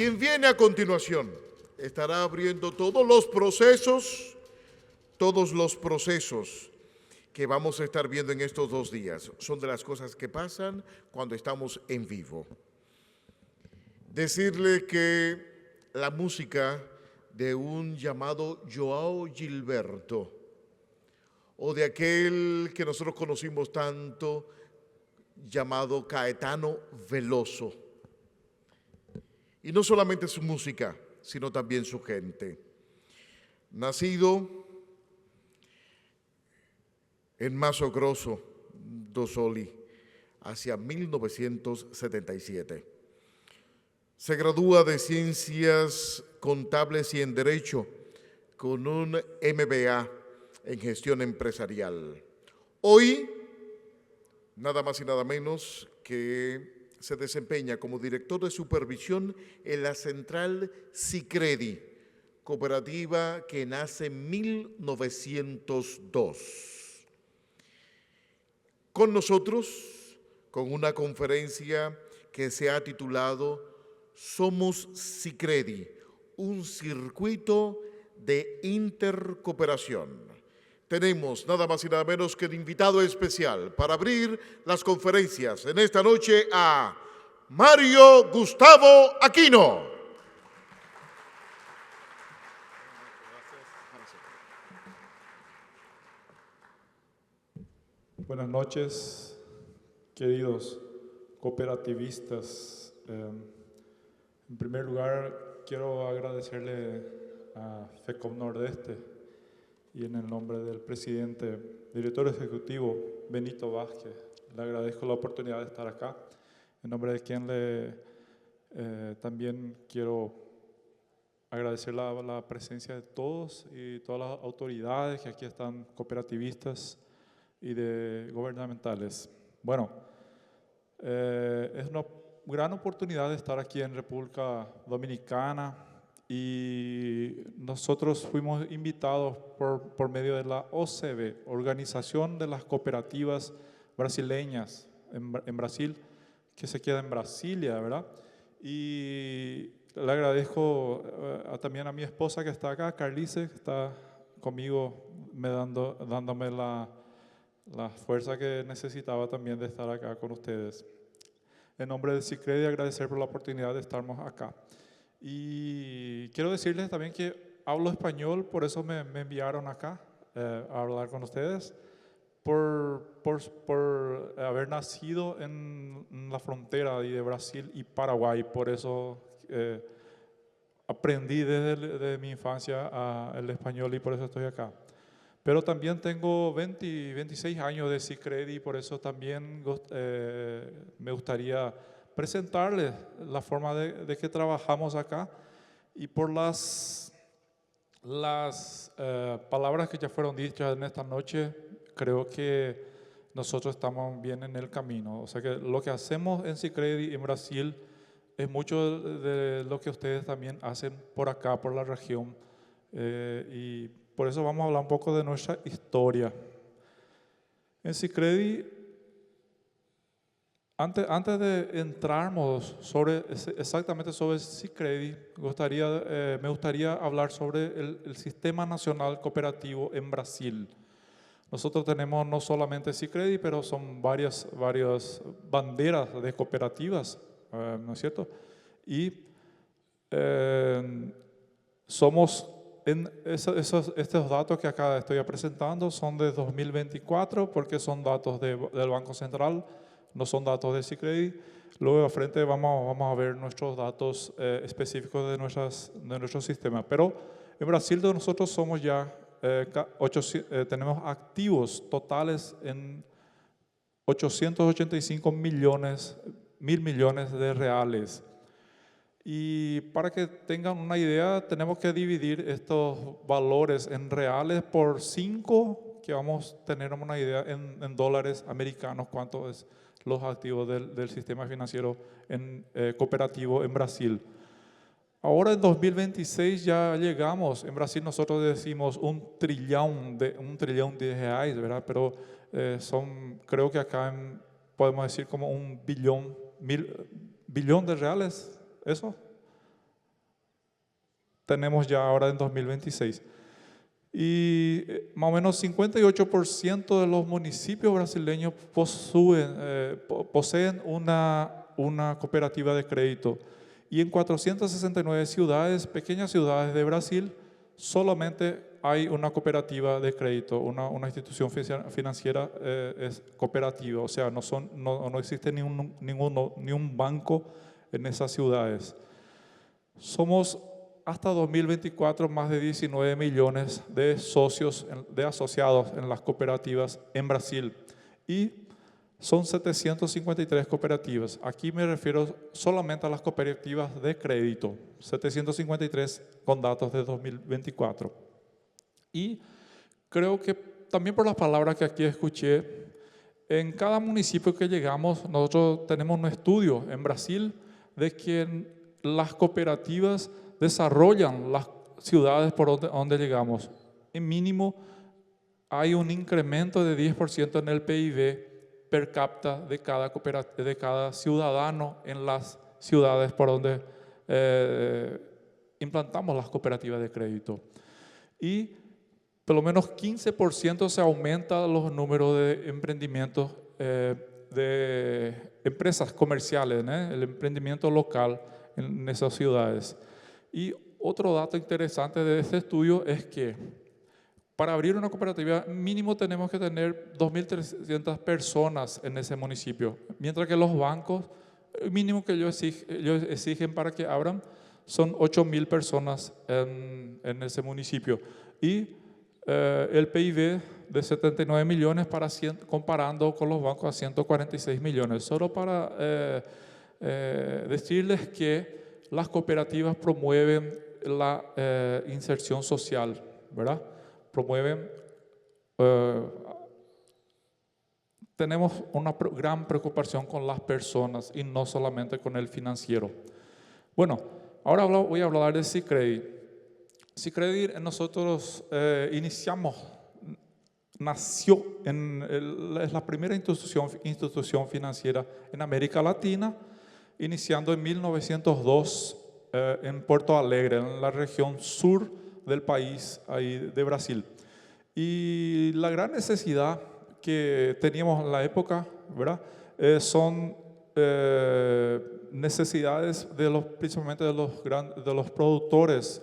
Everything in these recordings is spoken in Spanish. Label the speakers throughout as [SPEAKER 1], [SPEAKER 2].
[SPEAKER 1] Quien viene a continuación estará abriendo todos los procesos que vamos a estar viendo en estos 2 días. Son de las cosas que pasan cuando estamos en vivo. Decirle que la música de un llamado Joao Gilberto, o de aquel que nosotros conocimos tanto, llamado Caetano Veloso. Y no solamente su música, sino también su gente. Nacido en Mato Grosso do Sul, hacia 1977. Se gradúa de Ciencias Contables y en Derecho con un MBA en Gestión Empresarial. Hoy, nada más y nada menos que se desempeña como director de supervisión en la central Sicredi, cooperativa que nace en 1902. Con nosotros, con una conferencia que se ha titulado Somos Sicredi, un circuito de intercooperación. Tenemos nada más y nada menos que de invitado especial para abrir las conferencias en esta noche a Mario Gustavo Aquino.
[SPEAKER 2] Buenas noches, queridos cooperativistas. En primer lugar, quiero agradecerle a FECOM Nordeste y en el nombre del presidente, director ejecutivo Benito Vázquez, le agradezco la oportunidad de estar acá. En nombre de quien también quiero agradecer la presencia de todos y todas las autoridades que aquí están, cooperativistas y gubernamentales. Bueno, es una gran oportunidad de estar aquí en República Dominicana y nosotros fuimos invitados por medio de la OCB, Organización de las Cooperativas Brasileñas en Brasil, que se queda en Brasilia, ¿verdad? Y le agradezco también a mi esposa que está acá, Carlice, que está conmigo dándome la fuerza que necesitaba también de estar acá con ustedes. En nombre de Sicredi, agradecer por la oportunidad de estarmos acá. Y quiero decirles también que hablo español, por eso me enviaron acá a hablar con ustedes, por haber nacido en la frontera de Brasil y Paraguay. Por eso aprendí desde mi infancia el español y por eso estoy acá. Pero también tengo 26 años de Sicredi y por eso también me gustaría presentarles la forma de que trabajamos acá y por las palabras que ya fueron dichas en esta noche, creo que nosotros estamos bien en el camino. O sea que lo que hacemos en Sicredi en Brasil es mucho de lo que ustedes también hacen por acá, por la región. Y por eso vamos a hablar un poco de nuestra historia. En Sicredi, antes de entrarnos exactamente sobre Sicredi, me gustaría hablar sobre el Sistema Nacional Cooperativo en Brasil. Nosotros tenemos no solamente Sicredi, pero son varias banderas de cooperativas, ¿no es cierto? Y somos... Estos datos que acá estoy presentando son de 2024 porque son datos del Banco Central, no son datos de Sicredi. Luego de frente vamos a ver nuestros datos específicos de nuestro sistema. Pero en Brasil nosotros somos ya, tenemos activos totales en 885 mil millones de reales. Y para que tengan una idea, tenemos que dividir estos valores en reales por 5, que vamos a tener una idea en dólares americanos, cuánto es los activos del sistema financiero cooperativo en Brasil. Ahora en 2026 ya llegamos, en Brasil nosotros decimos un trillón de reais, ¿verdad? Pero creo que acá podemos decir como un billón de reales. ¿Eso? tenemos ya ahora en 2026. Y más o menos 58% de los municipios brasileños poseen una cooperativa de crédito. Y en 469 ciudades, pequeñas ciudades de Brasil, solamente hay una cooperativa de crédito, una institución financiera es cooperativa. O sea, no existe ni un banco en esas ciudades. Somos hasta 2024 más de 19 millones de socios, de asociados en las cooperativas en Brasil. Y son 753 cooperativas. Aquí me refiero solamente a las cooperativas de crédito, 753 con datos de 2024. Y creo que también por las palabras que aquí escuché, en cada municipio que llegamos, nosotros tenemos un estudio en Brasil de que las cooperativas desarrollan las ciudades por donde llegamos. En mínimo hay un incremento de 10% en el PIB per cápita de cada ciudadano en las ciudades por donde implantamos las cooperativas de crédito. Y por lo menos 15% se aumenta los números de emprendimientos de empresas comerciales, el emprendimiento local en esas ciudades. Y otro dato interesante de este estudio es que para abrir una cooperativa mínimo tenemos que tener 2.300 personas en ese municipio, mientras que los bancos, el mínimo que ellos exigen para que abran son 8.000 personas en ese municipio. Y el PIB de 79 millones comparando con los bancos a 146 millones. Solo para decirles que las cooperativas promueven la inserción social, ¿verdad? Promueven, tenemos una gran preocupación con las personas y no solamente con el financiero. Bueno, ahora voy a hablar de Sicredi. Sicredi nosotros nació, es la primera institución financiera en América Latina, iniciando en 1902 en Porto Alegre, en la región sur del país ahí de Brasil. Y la gran necesidad que teníamos en la época, ¿verdad? Son necesidades principalmente de los productores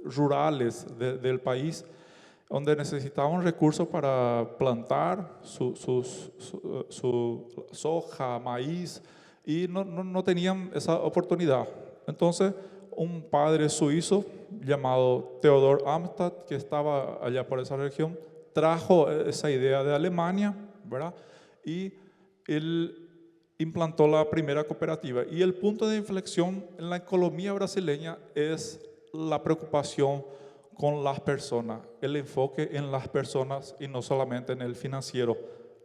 [SPEAKER 2] rurales del país, donde necesitaban recursos para plantar su soja, maíz, y no tenían esa oportunidad. Entonces, un padre suizo llamado Theodor Amstad, que estaba allá por esa región, trajo esa idea de Alemania, ¿verdad? Y él implantó la primera cooperativa. Y el punto de inflexión en la economía brasileña es la preocupación con las personas, el enfoque en las personas y no solamente en el financiero.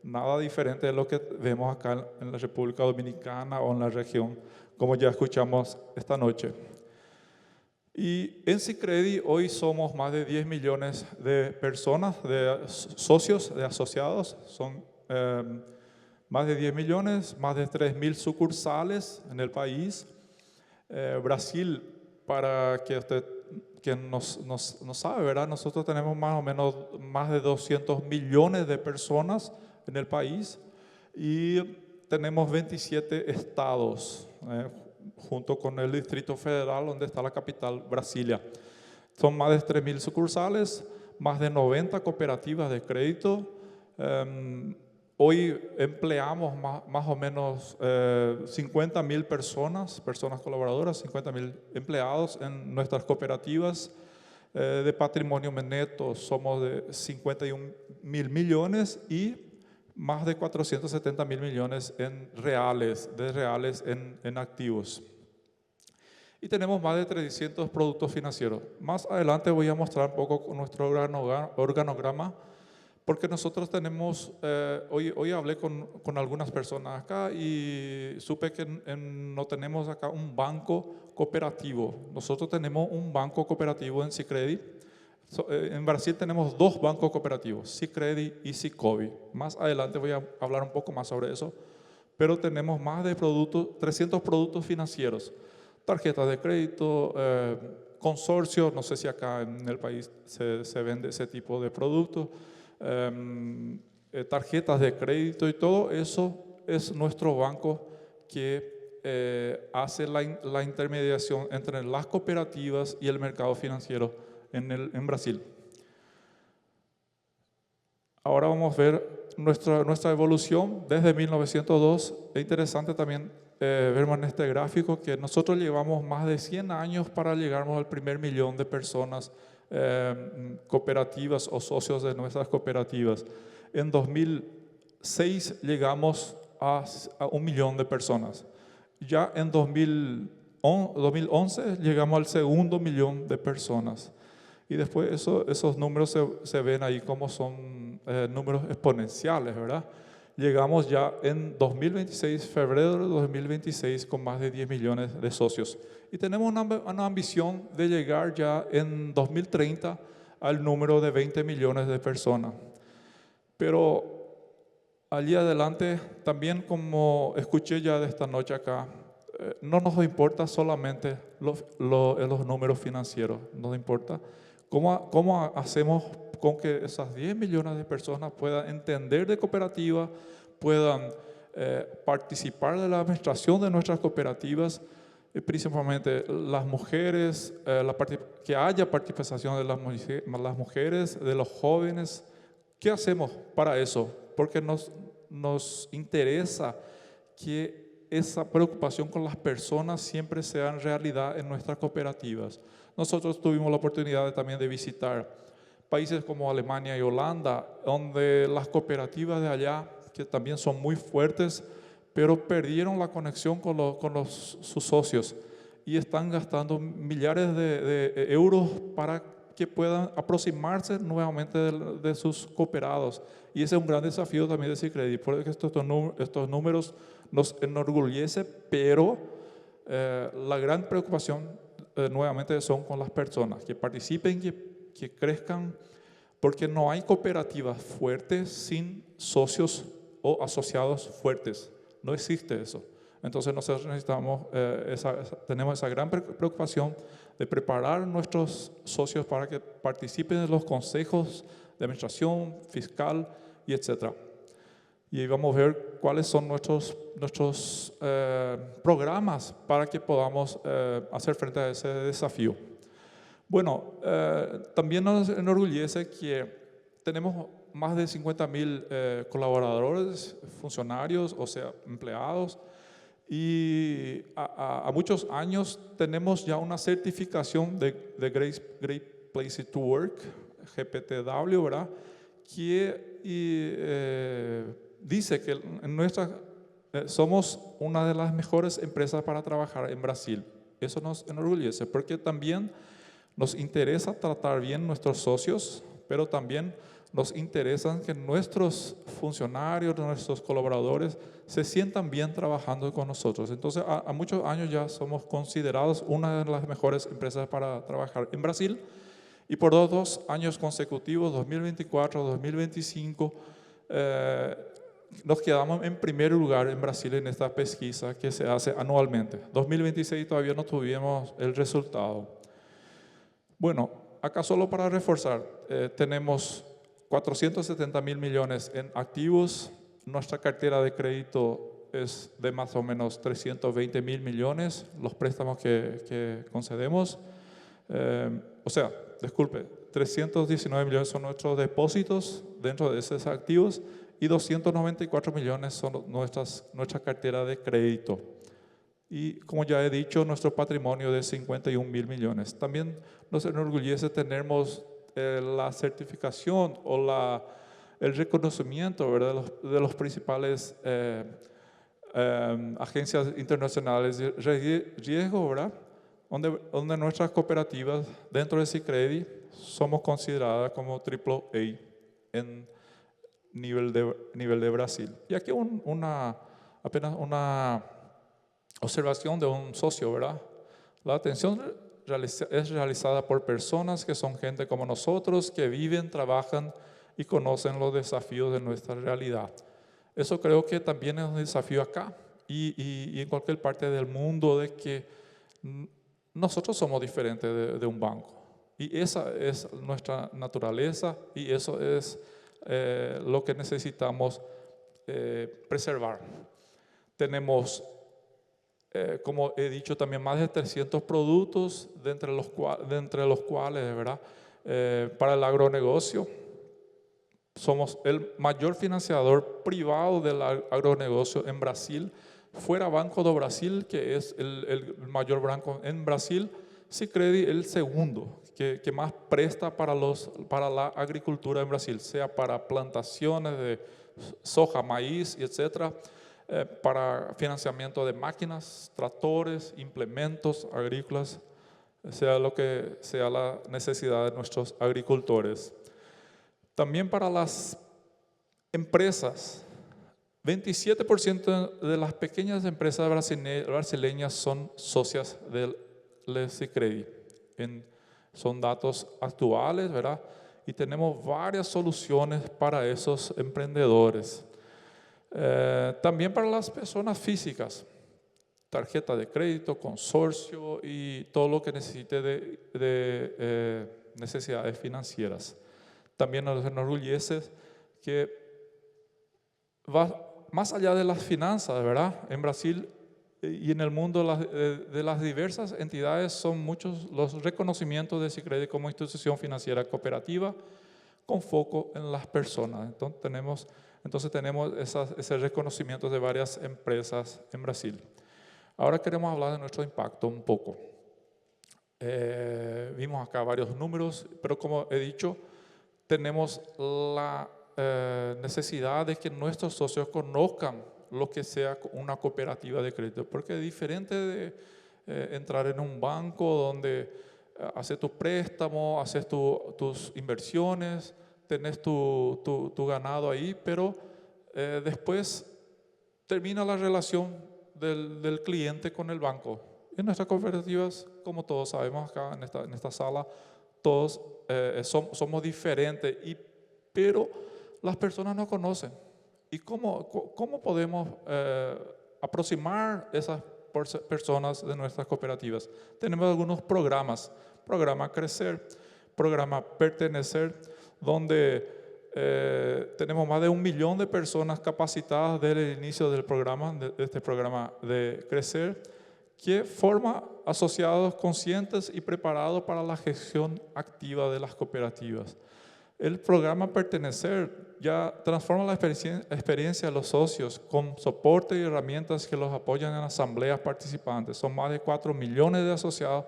[SPEAKER 2] Nada diferente de lo que vemos acá en la República Dominicana o en la región, como ya escuchamos esta noche. Y en Sicredi hoy somos más de 10 millones de personas, de socios, de asociados. Son más de 10 millones, más de 3.000 sucursales en el país. Brasil, para que usted no sabe, ¿verdad? Nosotros tenemos más o menos más de 200 millones de personas en el país y tenemos 27 estados, junto con el Distrito Federal, donde está la capital, Brasilia. Son más de 3.000 sucursales, más de 90 cooperativas de crédito. Hoy empleamos más o menos 50.000 personas colaboradoras, 50.000 empleados en nuestras cooperativas. De patrimonio neto somos de 51.000 millones y más de 470.000 millones en reales en activos. Y tenemos más de 300 productos financieros. Más adelante voy a mostrar un poco con nuestro organograma, porque nosotros tenemos, hoy hablé con algunas personas acá y supe que no tenemos acá un banco cooperativo. Nosotros tenemos un banco cooperativo en Sicredi. En Brasil tenemos dos bancos cooperativos, Sicredi y Sicobi. Más adelante voy a hablar un poco más sobre eso, pero tenemos más de 300 productos financieros, tarjetas de crédito, consorcios, no sé si acá en el país se vende ese tipo de productos, tarjetas de crédito y todo eso es nuestro banco que hace la intermediación entre las cooperativas y el mercado financiero en Brasil. Ahora vamos a ver nuestra evolución desde 1902. Es interesante también ver en este gráfico que nosotros llevamos más de 100 años para llegar al primer millón de personas cooperativas o socios de nuestras cooperativas. En 2006 llegamos a 1 millón de personas. Ya en 2011 llegamos al segundo millón de personas. Y después esos números se ven ahí como son números exponenciales, ¿verdad? Llegamos ya en 2026, febrero de 2026, con más de 10 millones de socios. Y tenemos una ambición de llegar ya en 2030 al número de 20 millones de personas. Pero allí adelante, también como escuché ya de esta noche acá, no nos importa solamente los números financieros, nos importa cómo hacemos con que esas 10 millones de personas puedan entender de cooperativa, puedan participar de la administración de nuestras cooperativas, principalmente las mujeres, que haya participación de las mujeres, de los jóvenes. ¿Qué hacemos para eso? Porque nos interesa que esa preocupación con las personas siempre sea realidad en nuestras cooperativas. Nosotros tuvimos la oportunidad también de visitar países como Alemania y Holanda, donde las cooperativas de allá, que también son muy fuertes, pero perdieron la conexión con sus socios y están gastando millares de euros para que puedan aproximarse nuevamente de sus cooperados. Y ese es un gran desafío también de Sicredi, porque estos números nos enorgullece, pero la gran preocupación nuevamente son con las personas, que participen, que crezcan, porque no hay cooperativas fuertes sin socios o asociados fuertes. No existe eso. Entonces nosotros necesitamos, tenemos esa gran preocupación de preparar a nuestros socios para que participen en los consejos de administración, fiscal y etcétera. Y ahí vamos a ver cuáles son nuestros programas para que podamos hacer frente a ese desafío. Bueno, también nos enorgullece que tenemos más de 50.000 colaboradores, funcionarios, o sea, empleados, y a muchos años tenemos ya una certificación de Great Place to Work, GPTW, ¿verdad? Que dice que somos una de las mejores empresas para trabajar en Brasil. Eso nos enorgullece porque también nos interesa tratar bien nuestros socios, pero también nos interesa que nuestros funcionarios, nuestros colaboradores se sientan bien trabajando con nosotros. Entonces, a muchos años ya somos considerados una de las mejores empresas para trabajar en Brasil. Y por 2 años consecutivos, 2024, 2025, nos quedamos en primer lugar en Brasil en esta pesquisa que se hace anualmente. 2026 todavía no tuvimos el resultado. Bueno, acá solo para reforzar, tenemos 470.000 millones en activos. Nuestra cartera de crédito es de más o menos 320.000 millones, los préstamos que concedemos. 319 millones son nuestros depósitos dentro de esos activos y 294 millones son nuestra cartera de crédito. Y como ya he dicho, nuestro patrimonio de 51.000 millones. También nos enorgullece tener la certificación o el reconocimiento, ¿verdad?, de los principales agencias internacionales de riesgo, ¿verdad?, donde nuestras cooperativas dentro de Sicredi somos consideradas como AAA en nivel de Brasil. Y aquí apenas una observación de un socio, ¿verdad? La atención es realizada por personas que son gente como nosotros, que viven, trabajan y conocen los desafíos de nuestra realidad. Eso creo que también es un desafío acá y en cualquier parte del mundo, de que nosotros somos diferentes de un banco. Y esa es nuestra naturaleza y eso es lo que necesitamos preservar. Tenemos, como he dicho, también más de 300 productos, de entre los cuales, ¿verdad? Para el agronegocio, somos el mayor financiador privado del agronegocio en Brasil. Fuera Banco do Brasil, que es el mayor banco en Brasil, Sicredi el segundo, que más presta para la agricultura en Brasil, sea para plantaciones de soja, maíz, etcétera, para financiamiento de máquinas, tractores, implementos agrícolas, sea lo que sea la necesidad de nuestros agricultores. También para las empresas, 27% de las pequeñas empresas brasileñas son socias del Sicredi. Son datos actuales, ¿verdad? Y tenemos varias soluciones para esos emprendedores. También para las personas físicas, tarjeta de crédito, consorcio y todo lo que necesite de necesidades financieras. También nos enorgullece que va más allá de las finanzas, ¿verdad? En Brasil y en el mundo de las diversas entidades son muchos los reconocimientos de Sicredi como institución financiera cooperativa con foco en las personas. Entonces tenemos ese reconocimiento de varias empresas en Brasil. Ahora queremos hablar de nuestro impacto un poco. Vimos acá varios números, pero como he dicho, tenemos la necesidad de que nuestros socios conozcan lo que sea una cooperativa de crédito, porque es diferente de entrar en un banco donde haces tu préstamo, haces tus inversiones, tenés tu ganado ahí, pero después termina la relación del cliente con el banco. En nuestras cooperativas, como todos sabemos acá en esta sala, todos somos diferentes, pero las personas no conocen. ¿Y cómo podemos aproximar esas personas de nuestras cooperativas? Tenemos algunos programas. Programa Crecer, programa Pertenecer, donde tenemos más de 1 millón de personas capacitadas desde el inicio del programa, de este programa de Crecer, que forma asociados conscientes y preparados para la gestión activa de las cooperativas. El programa Pertenecer ya transforma la experiencia de los socios con soporte y herramientas que los apoyan en asambleas participantes. Son más de 4 millones de asociados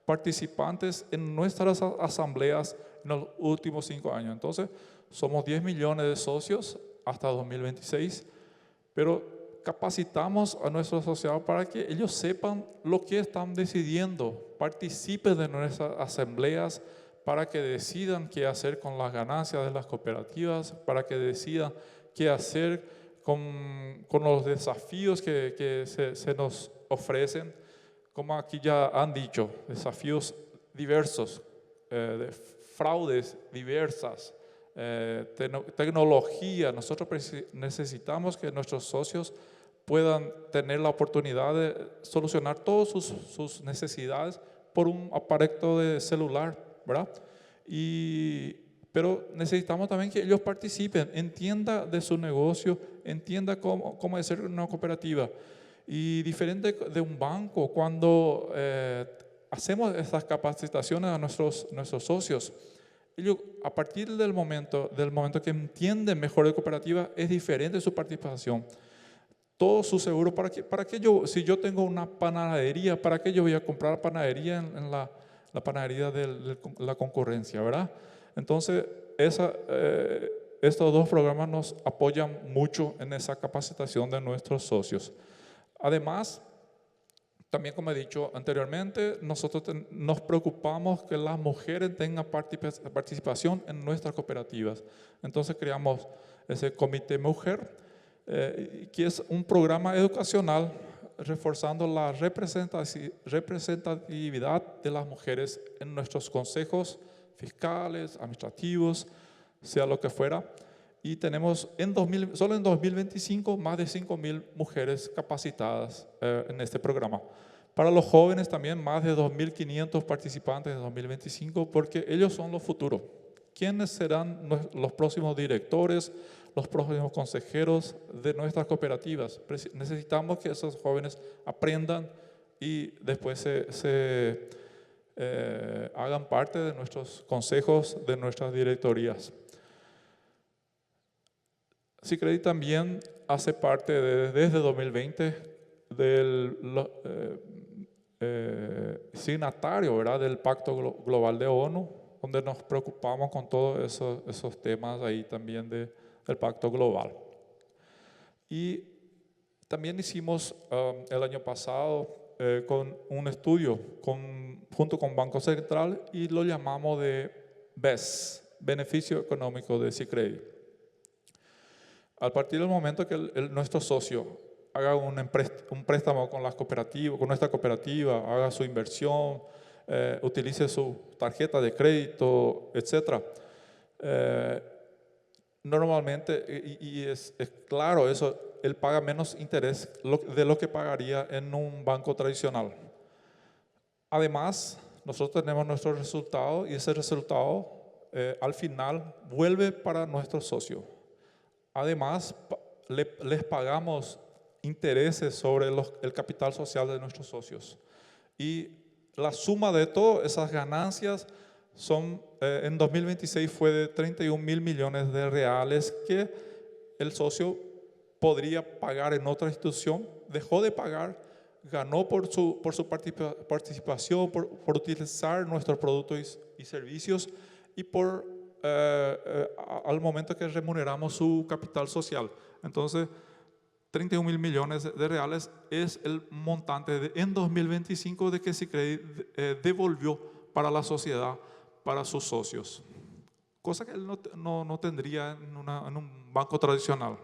[SPEAKER 2] participantes en nuestras asambleas en los últimos 5 años. Entonces, somos 10 millones de socios hasta 2026, pero capacitamos a nuestros asociados para que ellos sepan lo que están decidiendo, participen de nuestras asambleas, para que decidan qué hacer con las ganancias de las cooperativas, para que decidan qué hacer con los desafíos que se nos ofrecen, como aquí ya han dicho, desafíos diversos, de fraudes diversas, tecnología. Nosotros necesitamos que nuestros socios puedan tener la oportunidad de solucionar todas sus necesidades por un aparato de celular, ¿verdad? Pero necesitamos también que ellos participen, entiendan de su negocio, entiendan cómo es ser una cooperativa. Y diferente de un banco, cuando hacemos estas capacitaciones a nuestros socios, ellos a partir del momento que entienden mejor de cooperativa, es diferente su participación. Todo su seguro, si yo tengo una panadería, ¿para qué yo voy a comprar panadería en la panadería de la concurrencia, verdad? Entonces, estos dos programas nos apoyan mucho en esa capacitación de nuestros socios. Además, también como he dicho anteriormente, nosotros nos preocupamos que las mujeres tengan participación en nuestras cooperativas. Entonces creamos ese Comité Mujer, que es un programa educacional reforzando la representatividad de las mujeres en nuestros consejos fiscales, administrativos, sea lo que fuera. Y tenemos solo en 2025 más de 5.000 mujeres capacitadas en este programa. Para los jóvenes también más de 2.500 participantes en 2025, porque ellos son los futuros. ¿Quiénes serán los próximos directores, los próximos consejeros de nuestras cooperativas? Necesitamos que esos jóvenes aprendan y después se hagan parte de nuestros consejos, de nuestras directorías. Sicredi también hace parte desde 2020 del signatario, ¿verdad?, del Pacto Global de ONU, donde nos preocupamos con todos esos temas ahí también del Pacto Global. Y también hicimos el año pasado con un estudio junto con Banco Central y lo llamamos de BES, Beneficio Económico de Sicredi. A partir del momento que nuestro socio haga un préstamo con las cooperativas, con nuestra cooperativa, haga su inversión, utilice su tarjeta de crédito, etc. Normalmente, y es claro eso, él paga menos interés de lo que pagaría en un banco tradicional. Además, nosotros tenemos nuestro resultado y ese resultado al final vuelve para nuestro socio. Además, les pagamos intereses sobre el capital social de nuestros socios. Y la suma de todas esas ganancias en 2026 fue de 31.000 millones de reales que el socio podría pagar en otra institución, dejó de pagar, ganó por su participación, por utilizar nuestros productos y servicios y al momento que remuneramos su capital social. Entonces, 31.000 millones de reales es el montante en 2025 de que Sicredi devolvió para la sociedad, para sus socios. Cosa que él no tendría en un banco tradicional.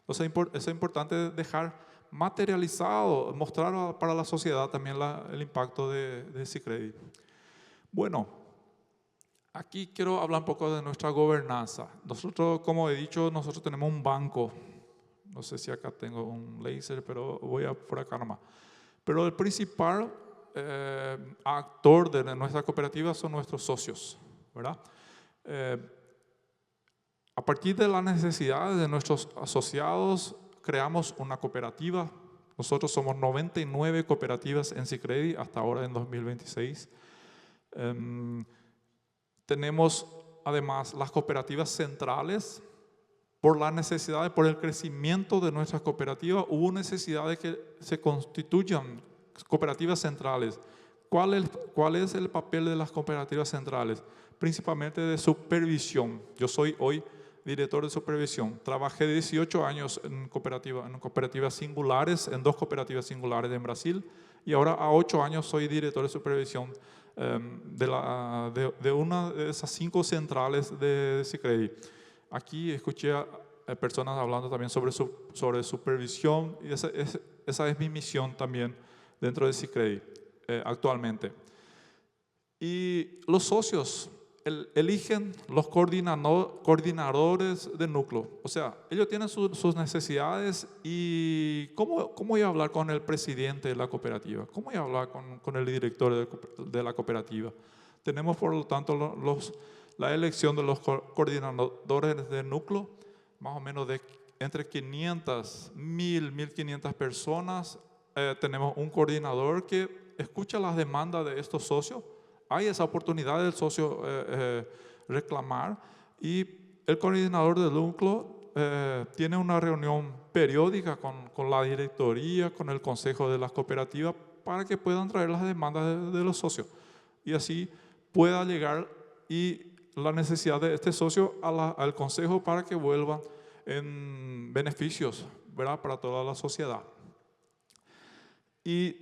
[SPEAKER 2] Entonces, es importante dejar materializado, mostrar para la sociedad también el impacto de Sicredi. Bueno, aquí quiero hablar un poco de nuestra gobernanza. Nosotros, como he dicho, nosotros tenemos un banco. No sé si acá tengo un láser, pero voy por acá nomás. Pero el principal actor de nuestra cooperativa son nuestros socios, ¿verdad? A partir de las necesidades de nuestros asociados, creamos una cooperativa. Nosotros somos 99 cooperativas en Sicredi hasta ahora en 2026. Tenemos además las cooperativas centrales. Por las necesidades, por el crecimiento de nuestras cooperativas, hubo necesidad de que se constituyan cooperativas centrales. ¿Cuál es el papel de las cooperativas centrales? Principalmente de supervisión. Yo soy hoy director de supervisión. Trabajé 18 años en cooperativas singulares, en 2 cooperativas singulares en Brasil, y ahora a 8 años soy director de supervisión de una de esas 5 centrales de Sicredi. Aquí escuché a personas hablando también sobre supervisión y esa es mi misión también dentro de Sicredi actualmente. Y los socios eligen los coordinadores del núcleo. O sea, ellos tienen sus necesidades y ¿cómo voy a hablar con el presidente de la cooperativa? ¿Cómo voy a hablar con el director de la cooperativa? Tenemos, por lo tanto, la elección de los coordinadores del núcleo, más o menos de entre 500, 1.500 personas. Tenemos un coordinador que escucha las demandas de estos socios. Hay esa oportunidad del socio reclamar y el coordinador del núcleo tiene una reunión periódica con la directoría, con el consejo de las cooperativas para que puedan traer las demandas de los socios y así pueda llegar y la necesidad de este socio al consejo para que vuelvan en beneficios, ¿verdad?, para toda la sociedad. Y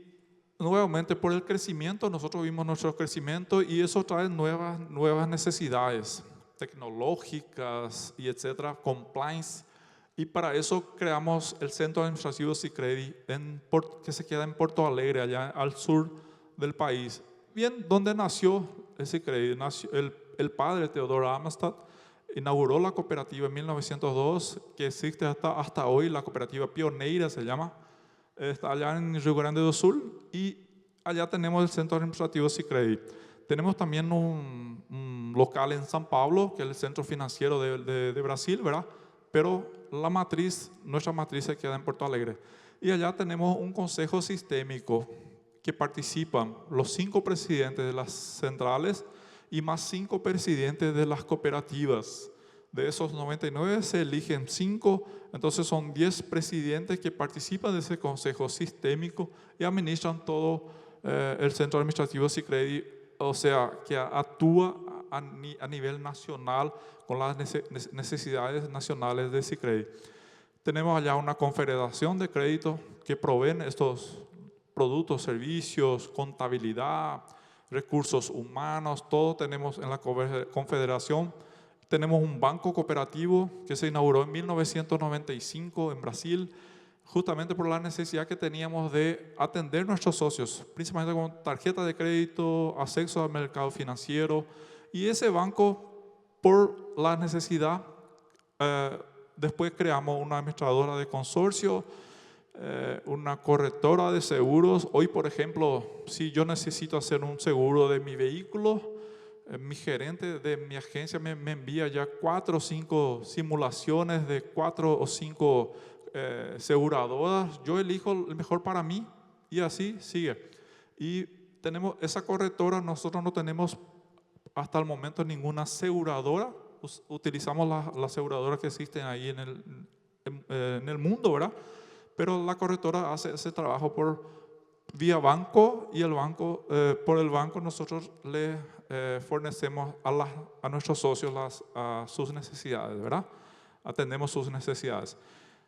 [SPEAKER 2] nuevamente por el crecimiento, nosotros vimos nuestro crecimiento y eso trae nuevas necesidades tecnológicas y etcétera, compliance. Y para eso creamos el Centro Administrativo Sicredi que se queda en Porto Alegre, allá al sur del país. Bien, donde nació el Sicredi, el padre Teodoro Amistad inauguró la cooperativa en 1902, que existe hasta hoy, la cooperativa pionera se llama, está allá en Rio Grande do Sul, y allá tenemos el centro administrativo Sicredi. Tenemos también un local en San Pablo, que es el centro financiero de Brasil, ¿verdad? Pero nuestra matriz se queda en Porto Alegre. Y allá tenemos un consejo sistémico que participan los 5 presidentes de las centrales y más 5 presidentes de las cooperativas. De esos 99 se eligen 5, entonces son 10 presidentes que participan de ese consejo sistémico y administran todo el centro administrativo Sicredi, o sea, que actúa a nivel nacional con las necesidades nacionales de Sicredi. Tenemos allá una confederación de crédito que proveen estos productos, servicios, contabilidad, recursos humanos, todo tenemos en la confederación. Tenemos un banco cooperativo que se inauguró en 1995 en Brasil, justamente por la necesidad que teníamos de atender a nuestros socios, principalmente con tarjeta de crédito, acceso al mercado financiero. Y ese banco, por la necesidad, después creamos una administradora de consorcio, una correctora de seguros. Hoy, por ejemplo, si yo necesito hacer un seguro de mi vehículo, mi gerente de mi agencia me envía ya 4 o 5 simulaciones de 4 o 5 aseguradoras. Yo elijo el mejor para mí y así sigue. Y tenemos esa correctora, nosotros no tenemos hasta el momento ninguna aseguradora. Utilizamos las aseguradoras que existen ahí en el mundo, ¿verdad? Pero la correctora hace ese trabajo vía banco, y por el banco nosotros le fornecemos a nuestros socios sus necesidades, ¿verdad? Atendemos sus necesidades.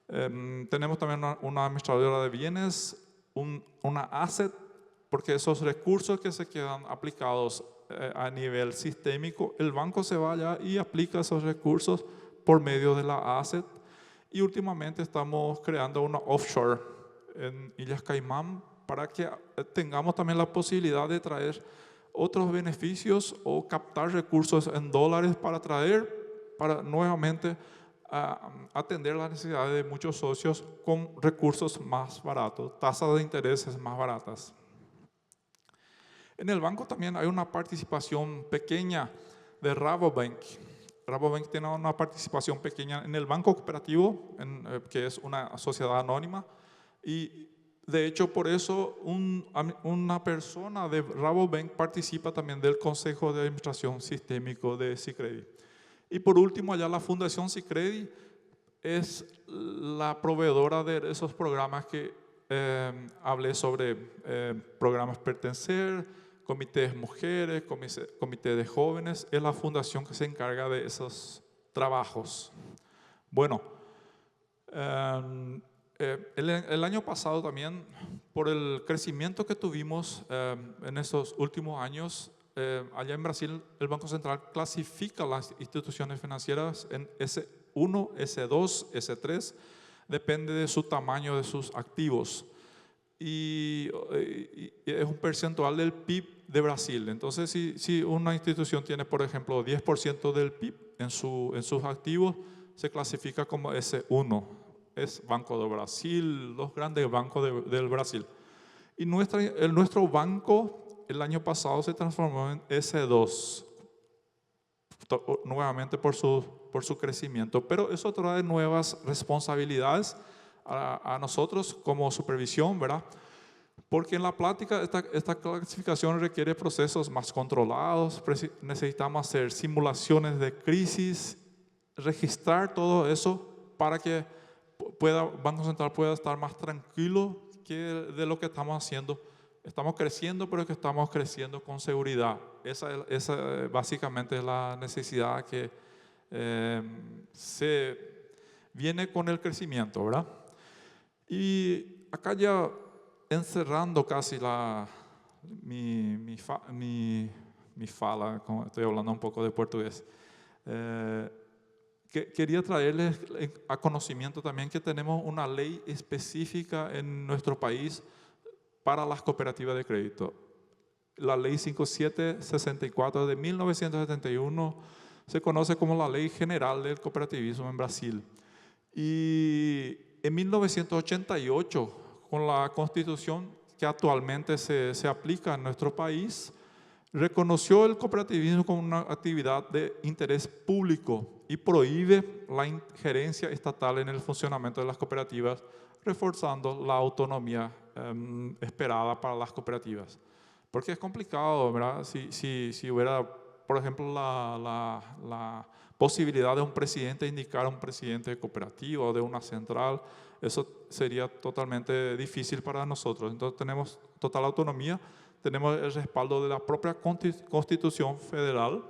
[SPEAKER 2] Tenemos también una administradora de bienes, una asset, porque esos recursos que se quedan aplicados a nivel sistémico, el banco se va allá y aplica esos recursos por medio de la asset. Y últimamente estamos creando una offshore en Islas Caimán para que tengamos también la posibilidad de traer otros beneficios o captar recursos en dólares para nuevamente atender las necesidades de muchos socios con recursos más baratos, tasas de intereses más baratas. En el banco también hay una participación pequeña de Rabobank. Rabobank tiene una participación pequeña en el banco cooperativo, que es una sociedad anónima, y de hecho por eso una persona de Rabobank participa también del Consejo de Administración Sistémico de Sicredi. Y por último, allá la Fundación Sicredi es la proveedora de esos programas que hablé sobre, programas Pertencer, comités mujeres, comité de jóvenes. Es la fundación que se encarga de esos trabajos. Bueno, el año pasado también, por el crecimiento que tuvimos en estos últimos años, allá en Brasil el Banco Central clasifica las instituciones financieras en S1, S2, S3, depende de su tamaño de sus activos. Y es un percentual del PIB de Brasil. Entonces, si una institución tiene, por ejemplo, 10% del PIB en sus activos, se clasifica como S1. Es Banco de Brasil, los grandes bancos del Brasil. Y nuestro banco el año pasado se transformó en S2, nuevamente por su crecimiento. Pero eso trae nuevas responsabilidades a nosotros como supervisión, ¿verdad? Porque en la práctica esta clasificación requiere procesos más controlados, necesitamos hacer simulaciones de crisis, registrar todo eso para que Banco Central pueda estar más tranquilo de lo que estamos haciendo. Estamos creciendo, pero que estamos creciendo con seguridad. Esa básicamente es la necesidad que se viene con el crecimiento, ¿verdad? Y acá ya encerrando casi mi fala, estoy hablando un poco de portugués, quería traerles a conocimiento también que tenemos una ley específica en nuestro país para las cooperativas de crédito. La ley 5764 de 1971 se conoce como la Ley General del Cooperativismo en Brasil. Y en 1988, con la Constitución, que actualmente se aplica en nuestro país, reconoció el cooperativismo como una actividad de interés público y prohíbe la injerencia estatal en el funcionamiento de las cooperativas, reforzando la autonomía esperada para las cooperativas. Porque es complicado, ¿verdad? Si hubiera, por ejemplo, la posibilidad de un presidente indicar a un presidente de cooperativa o de una central, eso sería totalmente difícil para nosotros. Entonces tenemos total autonomía, tenemos el respaldo de la propia Constitución Federal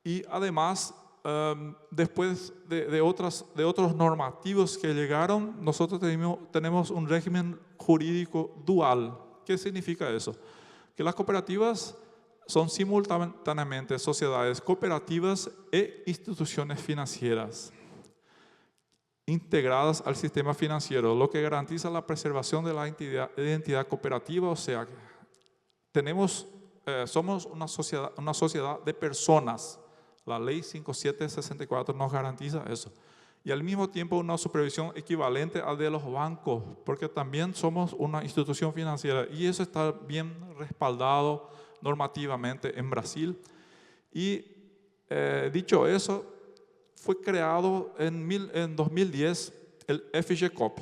[SPEAKER 2] y además, después de otros normativos que llegaron, nosotros tenemos un régimen jurídico dual. ¿Qué significa eso? Que las cooperativas son simultáneamente sociedades cooperativas e instituciones financieras integradas al sistema financiero, lo que garantiza la preservación de la identidad cooperativa. O sea, somos una sociedad de personas. La ley 5764 nos garantiza eso. Y al mismo tiempo una supervisión equivalente a de los bancos, porque también somos una institución financiera y eso está bien respaldado normativamente en Brasil. Y dicho eso, fue creado en 2010 el FGCOP.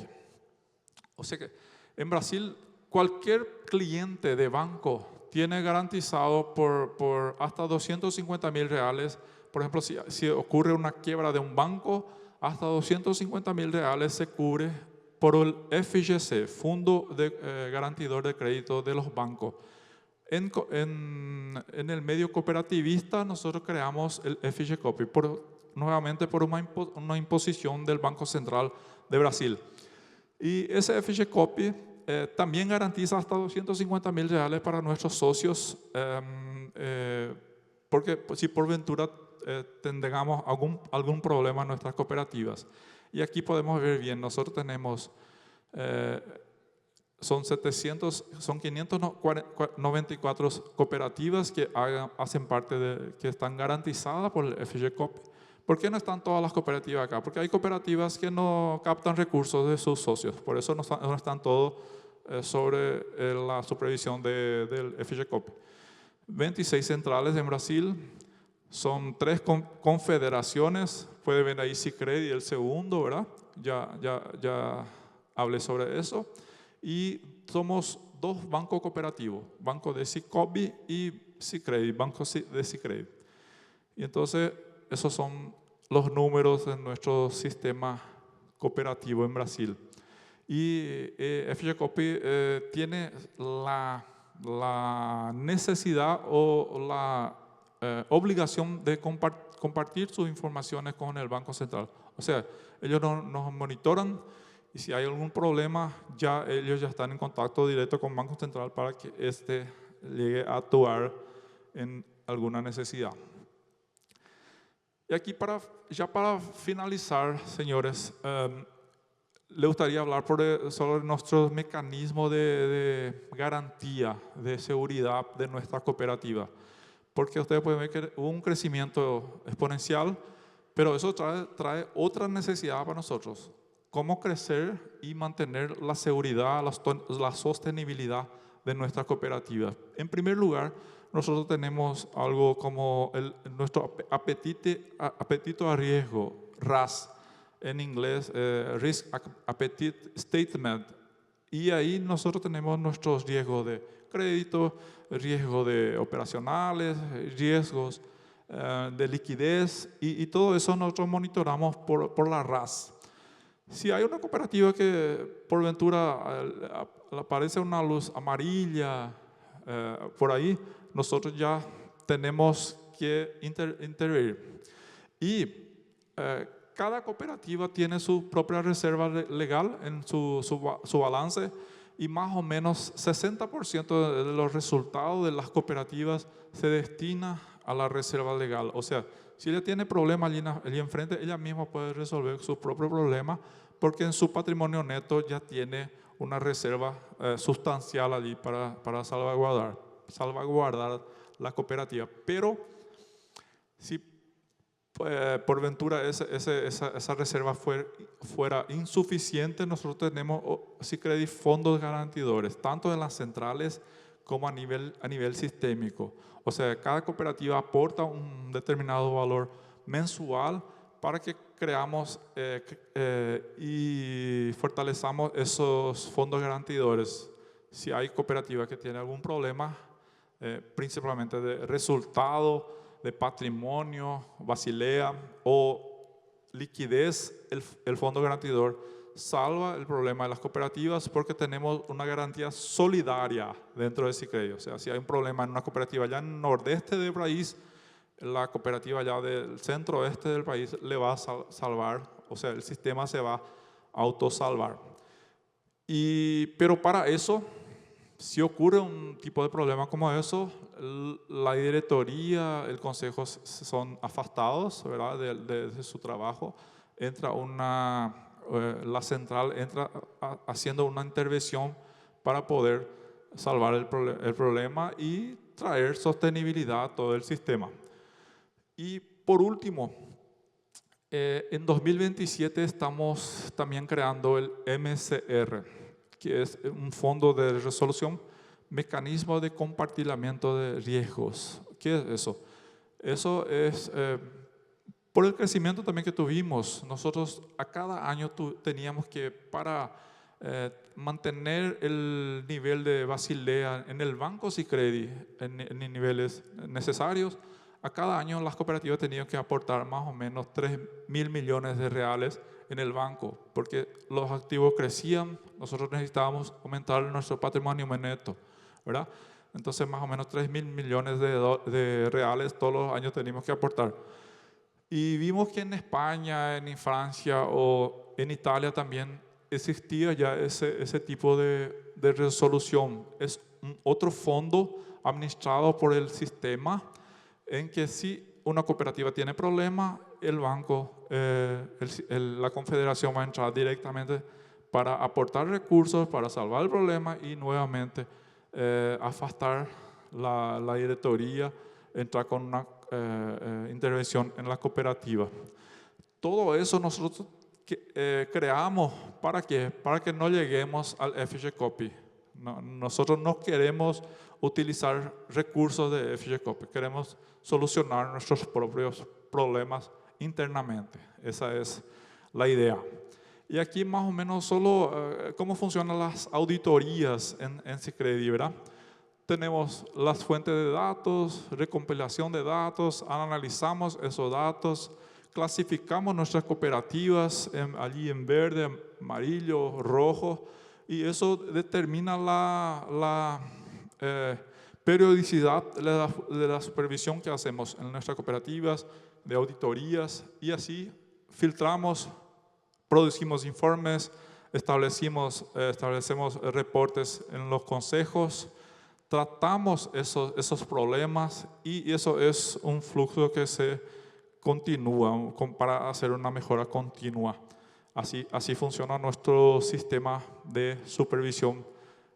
[SPEAKER 2] O sea que en Brasil cualquier cliente de banco tiene garantizado por hasta 250.000 reales. Por ejemplo, si ocurre una quiebra de un banco, hasta 250.000 reales se cubre por el FGC, Fondo Garantidor de Crédito de los bancos. En el medio cooperativista nosotros creamos el FGCOP, nuevamente por una imposición del Banco Central de Brasil. Y ese FGCOP también garantiza hasta 250.000 reales para nuestros socios, porque si por ventura tengamos algún problema en nuestras cooperativas. Y aquí podemos ver bien, nosotros tenemos, son 594 cooperativas que hacen parte que están garantizadas por el FGCOP. ¿Por qué no están todas las cooperativas acá? Porque hay cooperativas que no captan recursos de sus socios, por eso no están todos sobre la supervisión del FGCOP. 26 centrales en Brasil, son 3 confederaciones, puede ver ahí Sicredi, el segundo, ¿verdad? Ya hablé sobre eso. Y somos 2 bancos cooperativos, Banco de Sicobi y Sicredi, Banco de Sicredi. Y entonces, esos son los números de nuestro sistema cooperativo en Brasil. Y FGCOP tiene la necesidad o la obligación de compartir sus informaciones con el Banco Central. O sea, ellos nos monitoran y si hay algún problema, ellos ya están en contacto directo con el Banco Central para que llegue a actuar en alguna necesidad. Y aquí para finalizar, señores, le gustaría hablar sobre nuestro mecanismo de garantía, de seguridad de nuestra cooperativa. Porque ustedes pueden ver que hubo un crecimiento exponencial, pero eso trae otra necesidad para nosotros. Cómo crecer y mantener la seguridad, la sostenibilidad de nuestra cooperativa. En primer lugar, nosotros tenemos algo como nuestro apetito a riesgo, RAS, en inglés, Risk Appetite Statement. Y ahí nosotros tenemos nuestros riesgos de crédito, riesgos operacionales, riesgos de liquidez y todo eso nosotros monitoramos por la RAS. Si hay una cooperativa que por ventura aparece una luz amarilla por ahí, nosotros ya tenemos que intervenir. Y cada cooperativa tiene su propia reserva legal en su balance y más o menos 60% de los resultados de las cooperativas se destina a la reserva legal. O sea, si ella tiene problemas allí enfrente, ella misma puede resolver su propio problema porque en su patrimonio neto ya tiene una reserva sustancial allí para salvaguardar la cooperativa. Pero si por ventura esa reserva fuera insuficiente, nosotros tenemos Sicredi fondos garantidores, tanto en las centrales como a nivel sistémico. O sea, cada cooperativa aporta un determinado valor mensual para que creamos y fortalezamos esos fondos garantidores. Si hay cooperativa que tiene algún problema, principalmente de resultado, de patrimonio, Basilea o liquidez, el fondo garantidor salva el problema de las cooperativas porque tenemos una garantía solidaria dentro de Sicredi. O sea, si hay un problema en una cooperativa allá en el nordeste del país, la cooperativa allá del centro-oeste del país le va a salvar, o sea, el sistema se va a autosalvar. Pero para eso, si ocurre un tipo de problema como eso, la directoría, el consejo son afastados, ¿verdad?, de su trabajo. Entra la central entra haciendo una intervención para poder salvar el problema y traer sostenibilidad a todo el sistema. Y por último, en 2027 estamos también creando el MCR, que es un fondo de resolución, mecanismo de compartimiento de riesgos. ¿Qué es eso? Eso es, por el crecimiento también que tuvimos, nosotros a cada año teníamos que, para mantener el nivel de Basilea en el banco Sicredi en niveles necesarios, a cada año las cooperativas tenían que aportar más o menos 3.000 millones de reales en el banco, porque los activos crecían, nosotros necesitábamos aumentar nuestro patrimonio neto, ¿verdad? Entonces más o menos 3.000 millones de reales todos los años teníamos que aportar. Y vimos que en España, en Francia o en Italia también existía ya ese tipo de resolución. Es otro fondo administrado por el sistema en que si una cooperativa tiene problemas, el banco, la confederación va a entrar directamente para aportar recursos, para salvar el problema y nuevamente afastar la directoría, entrar con una intervención en la cooperativa. Todo eso nosotros creamos, ¿para qué? Para que no lleguemos al FGCOPI. Nosotros no queremos utilizar recursos de FGCOPI, queremos solucionar nuestros propios problemas internamente. Esa es la idea. Y aquí más o menos solo cómo funcionan las auditorías en Sicredi, ¿verdad? Tenemos las fuentes de datos, recompilación de datos, analizamos esos datos, clasificamos nuestras cooperativas allí en verde, amarillo, rojo, y eso determina la periodicidad de la supervisión que hacemos en nuestras cooperativas, de auditorías, y así filtramos, producimos informes, establecemos reportes en los consejos, tratamos esos problemas y eso es un flujo que se continúa para hacer una mejora continua. Así funciona nuestro sistema de supervisión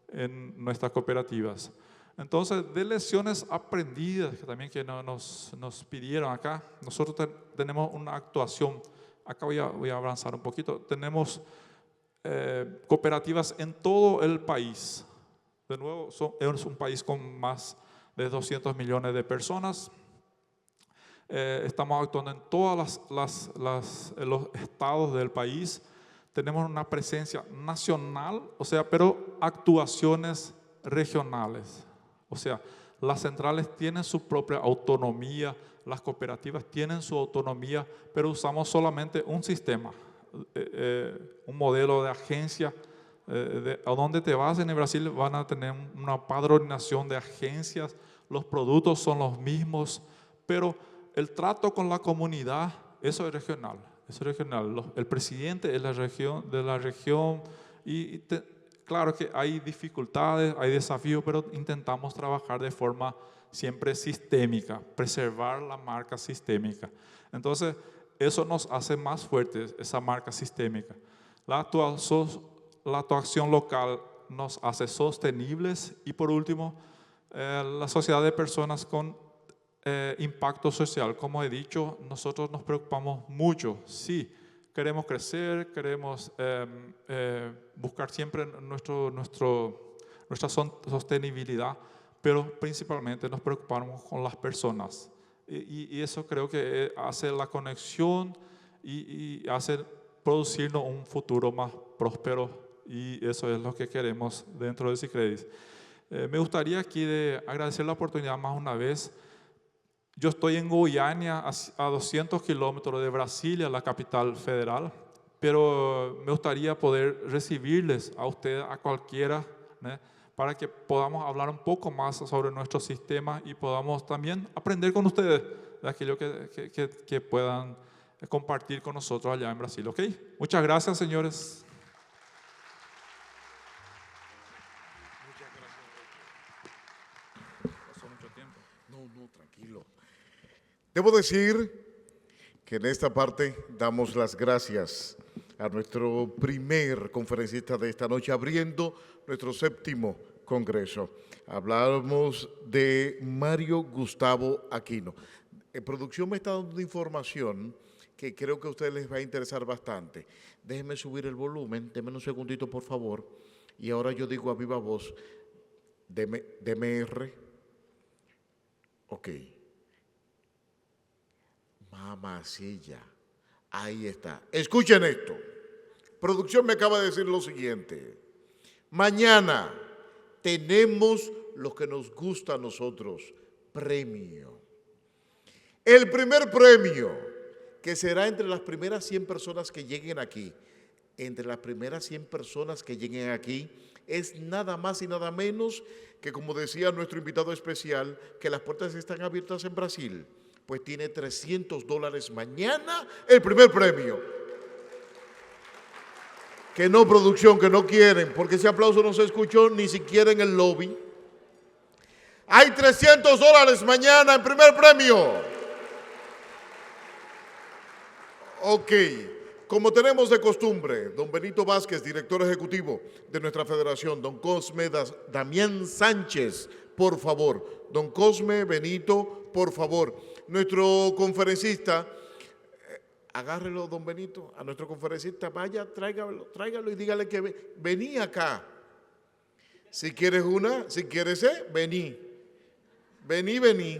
[SPEAKER 2] en nuestras cooperativas. Entonces, de lecciones aprendidas que también nos pidieron acá, nosotros tenemos una actuación. Acá voy a avanzar un poquito. Tenemos cooperativas en todo el país. De nuevo, es un país con más de 200 millones de personas. Estamos actuando en todos los estados del país. Tenemos una presencia nacional, o sea, pero actuaciones regionales. O sea, las centrales tienen su propia autonomía, las cooperativas tienen su autonomía, pero usamos solamente un sistema, un modelo de agencia. A donde te vas en el Brasil van a tener una padronización de agencias, los productos son los mismos, pero el trato con la comunidad, eso es regional. El presidente es de la región y claro que hay dificultades, hay desafíos, pero intentamos trabajar de forma siempre sistémica, preservar la marca sistémica. Entonces, eso nos hace más fuertes, esa marca sistémica. La actuación local nos hace sostenibles y por último, la sociedad de personas con impacto social. Como he dicho, nosotros nos preocupamos mucho. Sí, queremos crecer, queremos buscar siempre nuestra sostenibilidad, pero principalmente nos preocupamos con las personas. Y eso creo que hace la conexión y hace producirnos un futuro más próspero, y eso es lo que queremos dentro de Sicredi. Me gustaría aquí agradecer la oportunidad más una vez. Yo estoy en Goiânia, a 200 kilómetros de Brasilia, la capital federal, pero me gustaría poder recibirles a ustedes, a cualquiera, ¿no?, para que podamos hablar un poco más sobre nuestro sistema y podamos también aprender con ustedes de aquello que puedan compartir con nosotros allá en Brasil. ¿Ok? Muchas gracias, señores. Pasó mucho tiempo.
[SPEAKER 1] No, tranquilo. Debo decir que en esta parte damos las gracias a nuestro primer conferencista de esta noche, abriendo nuestro 7º congreso. Hablamos de Mario Gustavo Aquino. En producción me está dando información que creo que a ustedes les va a interesar bastante. Déjenme subir el volumen, denme un segundito por favor, y ahora yo digo a viva voz, DMR. Ok. Mamacilla. Ahí está. Escuchen esto. Producción me acaba de decir lo siguiente. Mañana tenemos lo que nos gusta a nosotros, premio. El primer premio, que será entre las primeras 100 personas que lleguen aquí, entre las primeras 100 personas que lleguen aquí, es nada más y nada menos que, como decía nuestro invitado especial, que las puertas están abiertas en Brasil, pues tiene $300 mañana el primer premio. Que no, producción, que no quieren, porque ese aplauso no se escuchó ni siquiera en el lobby. Hay $300 mañana en primer premio. Ok, como tenemos de costumbre, don Benito Vázquez, director ejecutivo de nuestra federación, don Cosme Damián Sánchez, por favor. Don Cosme, Benito, por favor. Nuestro conferencista, agárrelo, don Benito, a nuestro conferencista, vaya, tráigalo y dígale que vení acá. Si quieres si quieres vení. Vení.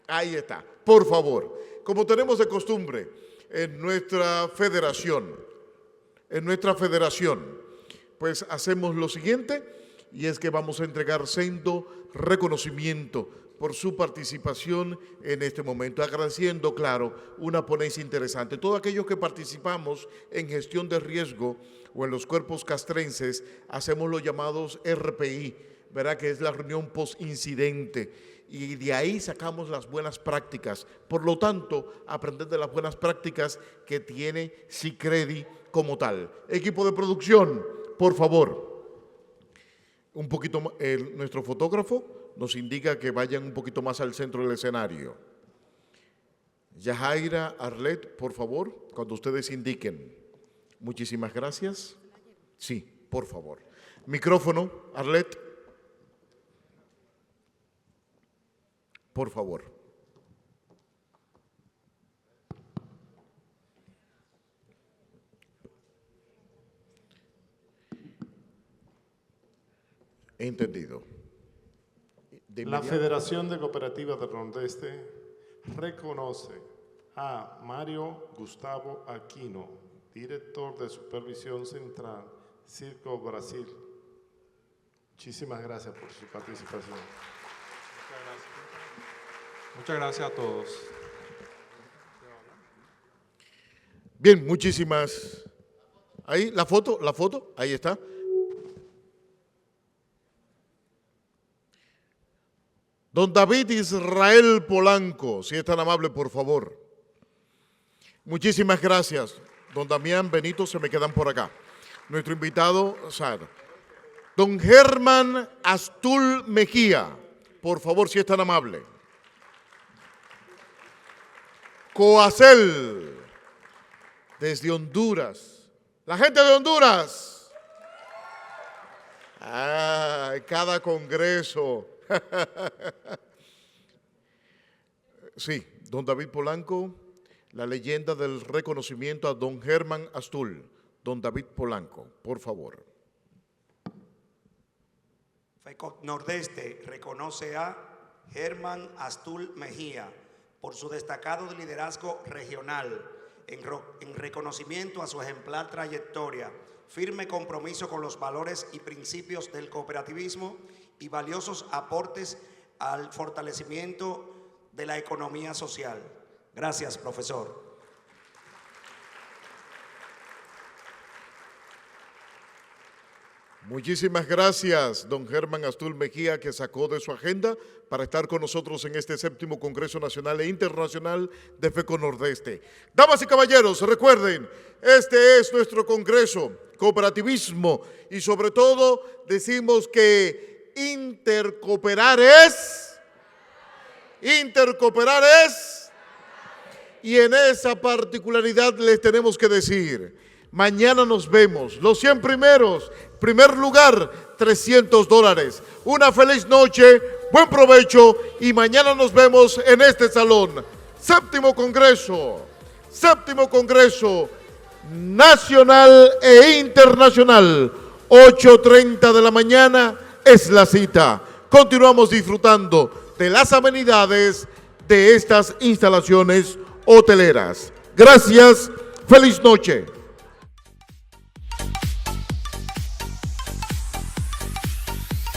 [SPEAKER 1] Ahí está, por favor. Como tenemos de costumbre en nuestra federación, pues hacemos lo siguiente, y es que vamos a entregar sendo reconocimiento por su participación en este momento, agradeciendo, claro, una ponencia interesante. Todos aquellos que participamos en gestión de riesgo o en los cuerpos castrenses, hacemos los llamados RPI, ¿verdad?, que es la reunión post-incidente, y de ahí sacamos las buenas prácticas. Por lo tanto, aprender de las buenas prácticas que tiene Sicredi como tal. Equipo de producción, por favor. Un poquito, nuestro fotógrafo nos indica que vayan un poquito más al centro del escenario. Yajaira, Arlet, por favor, cuando ustedes indiquen. Muchísimas gracias. Sí, por favor. Micrófono, Arlet. Por favor. Entendido.
[SPEAKER 3] La Federación de Cooperativas del Nordeste reconoce a Mario Gustavo Aquino, director de Supervisión Central, Circo Brasil. Muchísimas gracias por su participación.
[SPEAKER 2] Muchas gracias a todos.
[SPEAKER 1] Bien, muchísimas. Ahí, la foto, ahí está. Don David Israel Polanco, si es tan amable, por favor. Muchísimas gracias. Don Damián, Benito, se me quedan por acá. Nuestro invitado, don Germán Astul Mejía, por favor, si es tan amable. Coacel, desde Honduras. La gente de Honduras. Cada congreso. Sí, don David Polanco, la leyenda del reconocimiento a don Germán Astul. Don David Polanco, por favor.
[SPEAKER 4] FECOT Nordeste reconoce a Germán Astul Mejía por su destacado liderazgo regional en reconocimiento a su ejemplar trayectoria, firme compromiso con los valores y principios del cooperativismo y valiosos aportes al fortalecimiento de la economía social. Gracias, profesor.
[SPEAKER 1] Muchísimas gracias, don Germán Astul Mejía, que sacó de su agenda para estar con nosotros en este 7º Congreso Nacional e Internacional de FECOT Nordeste. Damas y caballeros, recuerden, este es nuestro Congreso, cooperativismo, y sobre todo decimos que intercooperar es, y en esa particularidad les tenemos que decir, mañana nos vemos, los 100 primeros, primer lugar, $300. Una feliz noche, buen provecho y mañana nos vemos en este salón. 7º Congreso Nacional e Internacional, 8:30 de la mañana es la cita. Continuamos disfrutando de las amenidades de estas instalaciones hoteleras. Gracias, feliz noche.